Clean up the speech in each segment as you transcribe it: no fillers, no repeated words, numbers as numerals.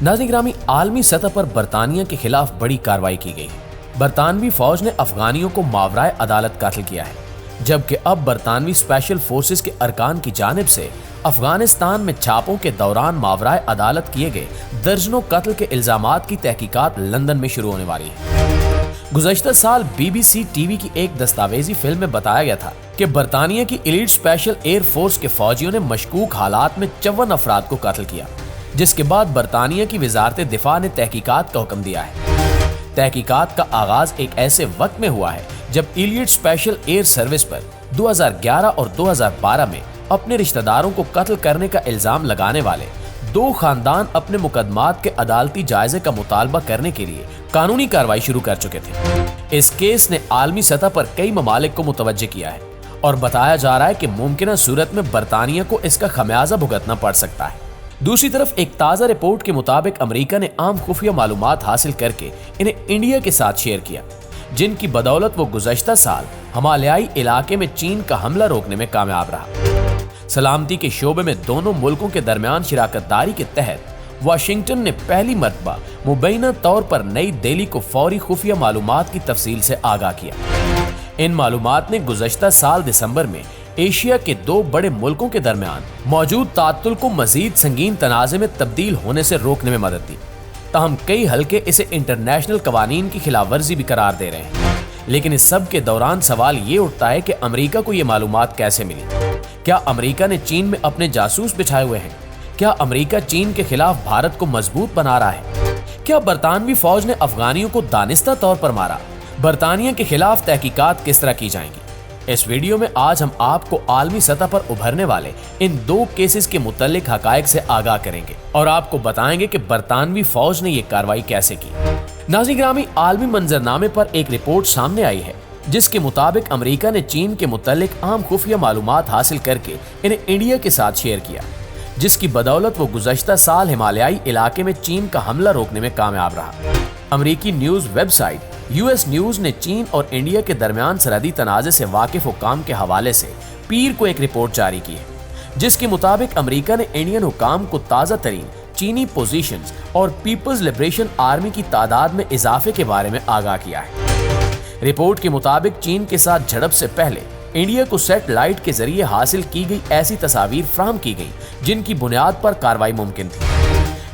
नाज़रीन ग्रामी, आलमी सतह पर बरतानिया के खिलाफ बड़ी कार्रवाई की गई है। बरतानवी फौज ने अफगानियों को मावराए अदालत कातिल किया है, जबकि अब बरतानवी स्पेशल फोर्सेस के अरकान की जानिब से अफगानिस्तान में छापों के दौरान मावराए अदालत किए गए दर्जनों कत्ल के इल्जामात की तहकीकात लंदन में शुरू होने वाली है। गुज़श्ता साल BBC टीवी की एक दस्तावेजी फिल्म में बताया गया था कि बरतानिया की एलीट स्पेशल एयर फोर्स के फौजियों ने मशकूक हालात में 54 अफराद को कत्ल किया, जिसके बाद बरतानिया की वजारत दिफा ने तहकीकात का हुक्म दिया है। तहकीकात का आगाज एक ऐसे वक्त में हुआ है जब एलीट स्पेशल एयर सर्विस पर 2011 और 2012 में अपने रिश्तेदारों को कत्ल करने का इल्जाम लगाने वाले दो खानदान अपने मुकदमात के अदालती जायजे का मुतालबा करने के लिए कानूनी कार्रवाई शुरू कर चुके थे। इस केस ने आलमी सतह पर कई ममालिक को मुतवज्जे किया है और बताया जा रहा है कि मुमकिन सूरत में बरतानिया को इसका खमियाजा भुगतना पड़ सकता है। दूसरी तरफ एक ताज़ा रिपोर्ट के मुताबिक अमेरिका ने आम खुफिया मालूमात हासिल करके इन्हें इंडिया के साथ शेयर किया, जिनकी बदौलत वो गुज़श्ता साल हिमालयाई इलाके में चीन का हमला रोकने में कामयाब रहा। सलामती के शोबे में दोनों मुल्कों के दरमियान शिराकतदारी के तहत वाशिंगटन ने पहली मर्तबा मुबैना तौर पर नई दिल्ली को फौरी खुफिया मालूमात की तफसील से आगाह किया। इन मालूमात ने गुज़श्ता साल दिसंबर में एशिया के दो बड़े मुल्कों के दरमियान मौजूद तातुल को मजीद संगीन तनाज़े में तब्दील होने से रोकने में मदद दी। ताहम कई हल्के इसे इंटरनेशनल कवानीन की खिलाफ वर्जी भी करार दे रहे हैं। लेकिन इस सब के दौरान सवाल ये उठता है कि अमेरिका को ये मालूमात कैसे मिली? क्या अमेरिका ने चीन में अपने जासूस बिछाए हुए हैं? क्या अमेरिका चीन के खिलाफ भारत को मजबूत बना रहा है? क्या बरतानवी फौज ने अफगानियों को दानिस्ता तौर पर मारा? बरतानिया के खिलाफ तहकीकात किस तरह की जाएंगी? इस वीडियो में आज हम आपको आलमी सतह पर उभरने वाले इन दो केसेस के मुतल्लिक हकायक से आगाह करेंगे और आपको बताएंगे कि बरतानवी फौज ने यह कार्रवाई कैसे की। नाज़रीन ग्रामी, आलमी मंजरनामे पर एक रिपोर्ट सामने आई है जिसके मुताबिक अमेरिका ने चीन के मुतल्लिक आम खुफिया मालूमात हासिल करके इन्हें इंडिया के साथ शेयर किया, जिसकी बदौलत वो गुज़श्ता साल हिमालयाई इलाके में चीन का हमला रोकने में कामयाब रहा। अमेरिकी न्यूज वेबसाइट US न्यूज ने चीन और इंडिया के दरमियान सरहदी तनाज़े से वाकिफ हुकाम के हवाले से पीर को एक रिपोर्ट जारी की है, जिसके मुताबिक अमेरिका ने इंडियन हुकाम को ताज़ा तरीन चीनी पोजीशंस और पीपल्स लिबरेशन आर्मी की तादाद में इजाफे के बारे में आगाह किया है। रिपोर्ट के मुताबिक चीन के साथ झड़प से पहले इंडिया को सैटेलाइट के जरिए हासिल की गई ऐसी तस्वीर फ्राहम की गई जिनकी बुनियाद पर कार्रवाई मुमकिन थी।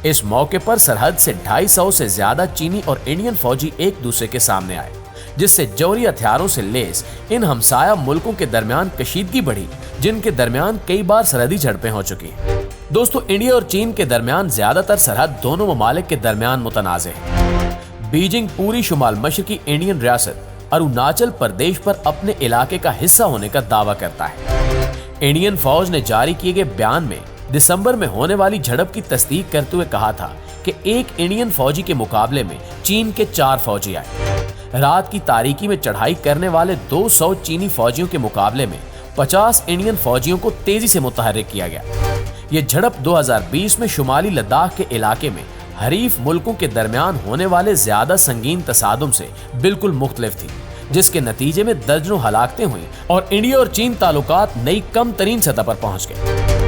इस मौके पर सरहद से 250 से ज्यादा चीनी और इंडियन फौजी एक दूसरे के सामने आए, जिससे जौहरी हथियारों से लैस इन हमसाया मुल्कों के दरमियान कशीदगी बढ़ी, जिनके दरमियान कई बार सरहदी झड़पें हो चुकी हैं। दोस्तों, इंडिया और चीन के दरमियान ज्यादातर सरहद दोनों ममालिक के दरमियान मुतनाज़े है। बीजिंग पूरी शुमाल मशरकी इंडियन रियासत अरुणाचल प्रदेश पर अपने इलाके का हिस्सा होने का दावा करता है। इंडियन फौज ने जारी किए गए बयान में दिसंबर में होने वाली झड़प की तस्दीक करते हुए कहा था कि एक इंडियन फौजी के मुकाबले में चीन के 4 फौजी आए। रात की तारीकी में चढ़ाई करने वाले 200 चीनी फौजियों के मुकाबले में 50 इंडियन फौजियों को तेजी से मुतहर्रिक किया गया। ये झड़प 2020 में शुमाली लद्दाख के इलाके में हरीफ मुल्कों के दरमियान होने वाले ज्यादा संगीन तसादुम से बिल्कुल मुख्तलिफ थी, जिसके नतीजे में दर्जनों हलाकतें हुई और इंडिया और चीन ताल्लुकात नई कम तरीन सतह पर पहुंच गए।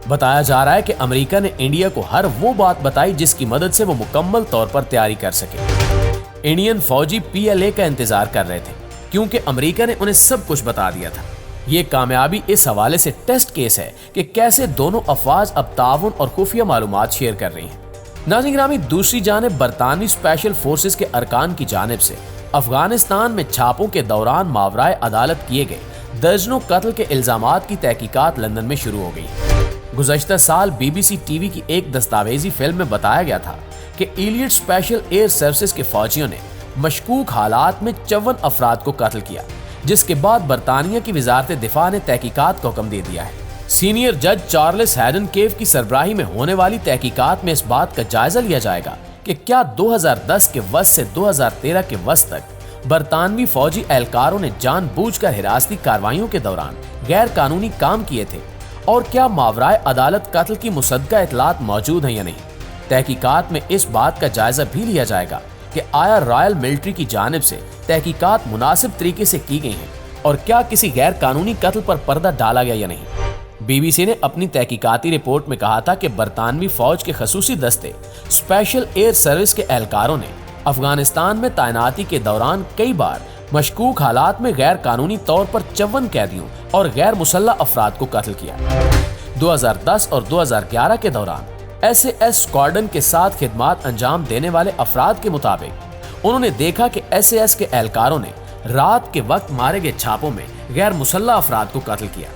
बताया जा रहा है कि अमेरिका ने इंडिया को हर वो बात बताई जिसकी मदद से वो मुकम्मल तौर पर तैयारी कर सके। इंडियन फौजी PLA का इंतजार कर रहे थे क्योंकि अमेरिका ने उन्हें सब कुछ बता दिया था। ये कामयाबी इस हवाले से टेस्ट केस है कि कैसे दोनों अफवाज अब ताउन और खुफिया मालूमात शेयर कर रही हैं। नाज़रीन ग्रामी, दूसरी जानिब बरतानवी स्पेशल फोर्सेस के अरकान की जानिब से अफगानिस्तान में छापों के दौरान मावराए अदालत किए गए दर्जनों कत्ल के इल्जामात की तहकीकात लंदन में शुरू हो गई। गुज़श्ता साल BBC टीवी की एक दस्तावेजी फिल्म में बताया गया था कि एलीट स्पेशल एयर सर्विसेज के फौजियों ने मशकूक हालात में 54 अफराद को कत्ल किया, जिसके बाद बरतानिया की वजारत दिफा ने तहकीकात का हुक्म दे दिया है। सीनियर जज चार्ल्स हैडन केव की सरबराही में होने वाली तहकीकात में इस बात का जायजा लिया जाएगा कि क्या 2010 के वस्त से 2013 के वस्त तक बरतानवी फौजी एहलकारों ने जानबूझकर हिरासती कार्रवाइयों के दौरान गैर कानूनी काम किए थे और क्या मावराए अदालत कत्ल की मुसद्दका इतलात मौजूद हैं या नहीं। तहकीकात में इस बात का जायजा भी लिया जाएगा कि आया रॉयल मिलिट्री की जानिब से तहकीकात मुनासिब तरीके से की गई हैं और क्या किसी गैर कानूनी कत्ल पर पर्दा डाला गया या नहीं। BBC ने अपनी तहकीकाती रिपोर्ट में कहा था कि बरतानवी फौज के खसूसी दस्ते स्पेशल एयर सर्विस के एहलकारों ने अफगानिस्तान में तैनाती के दौरान कई बार मशकूक हालात में गैर कानूनी तौर पर 54 कैदियों और गैर मुसल्लह अफराद को कत्ल किया। 2010 और 2011 के दौरान SAS स्क्वाड्रन के साथ खिदमात अंजाम देने वाले अफराद के मुताबिक उन्होंने देखा कि SAS के एहलकारों ने रात के वक्त मारे गए छापों में गैर मुसल्लह अफराद को कत्ल किया।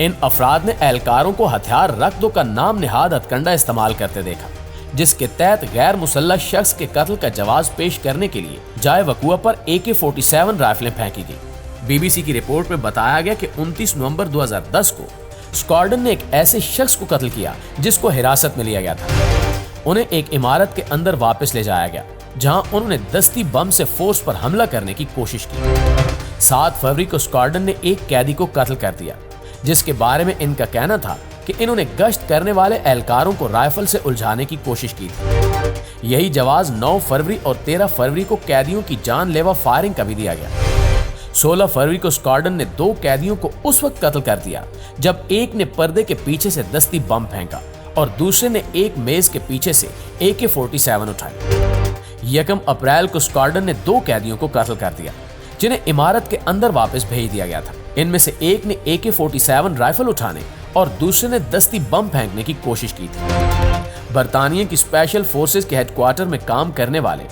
इन अफराद ने एहलकारों को हथियार रख दो का नाम निहाद हथकंडा इस्तेमाल करते देखा, जिसके तहत गैर मुसल्लह शख्स के कत्ल का जवाब पेश करने के लिए जाए वकुआ पर AK-47 राइफलें फेंकी गई। BBC की रिपोर्ट में बताया गया कि 29 नवंबर 2010 को स्क्वाड्रन ने एक ऐसे शख्स को कत्ल किया जिसको हिरासत में लिया गया था। उन्हें एक इमारत के अंदर वापस ले जाया गया, जहां उन्होंने दस्ती बम से फोर्स पर हमला करने की कोशिश की। 7 फरवरी को स्क्वाड्रन ने एक कैदी को कत्ल कर दिया, जिसके बारे में इनका कहना था कि इन्होंने गश्त करने वाले एहलकारों को राइफल से उलझाने की कोशिश की थी। यही जवाब 9 फरवरी और 13 फरवरी को कैदियों की जानलेवा फायरिंग का भी दिया गया। 16 फरवरी को स्क्वाड्रन ने 2 कैदियों को उस वक्त कत्ल कर दिया जब एक ने पर्दे के पीछे से दस्ती बम फेंका और दूसरे ने एक मेज के पीछे से AK-47 उठाई। 1 अप्रैल को स्क्वाड्रन ने 2 कैदियों को कत्ल कर दिया, जिन्हें इमारत के अंदर वापस भेज दिया गया था। इनमें से एक ने AK-47 राइफल उठाने और दूसरे ने दस्ती बम फेंकने की कोशिश की थी। बरतानिया की स्पेशल फोर्सेस के हेडक्वार्टर में काम करने वाले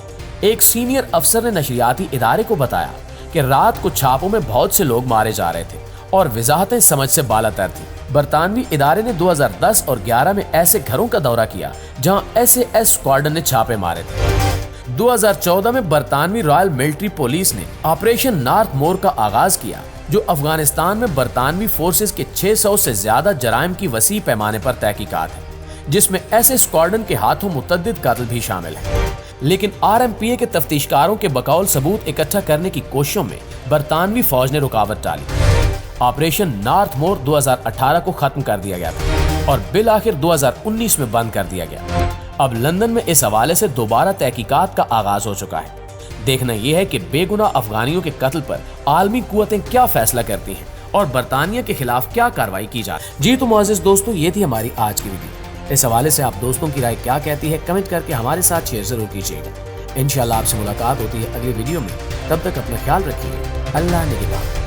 एक सीनियर अफसर ने नशरियाती इदारे को बताया कि रात को छापों में बहुत से लोग मारे जा रहे थे और वजाहतें समझ से बालातर थी। बरतानवी इदारे ने 2010 और 11 में ऐसे घरों का दौरा किया जहां SAS स्क्वाड्रन ने छापे मारे थे। 2014 में बरतानवी रॉयल मिलिट्री पुलिस ने ऑपरेशन नॉर्थ मोर का आगाज किया, जो अफगानिस्तान में बरतानवी फोर्सेस के 600 से ज्यादा जराइम की वसी पैमाने पर तहकीकात है, जिसमें ऐसे स्क्वाड्रन के हाथों मुतद्दिद कत्ल भी शामिल है। लेकिन RMPA के तफ्तीशकारों के बकौल सबूत इकट्ठा करने की कोशिशों में बरतानवी फौज ने रुकावट डाली। ऑपरेशन नॉर्थ मोर 2018 को खत्म कर दिया गया था और बिल आखिर 2019 में बंद कर दिया गया। अब लंदन में इस हवाले से दोबारा तहकीकात का आगाज हो चुका है। देखना यह है कि बेगुनाह अफगानियों के कत्ल पर आलमी कुव्वतें क्या फैसला करती हैं और बरतानिया के खिलाफ क्या कार्रवाई की जाए। जी तो मुअज़्ज़िज़ दोस्तों, ये थी हमारी आज की वीडियो। इस हवाले से आप दोस्तों की राय क्या कहती है, कमेंट करके हमारे साथ शेयर जरूर कीजिएगा। इंशाल्लाह आपसे मुलाकात होती है अगली वीडियो में। तब तक अपना ख्याल रखिए। अल्लाह निगहबान।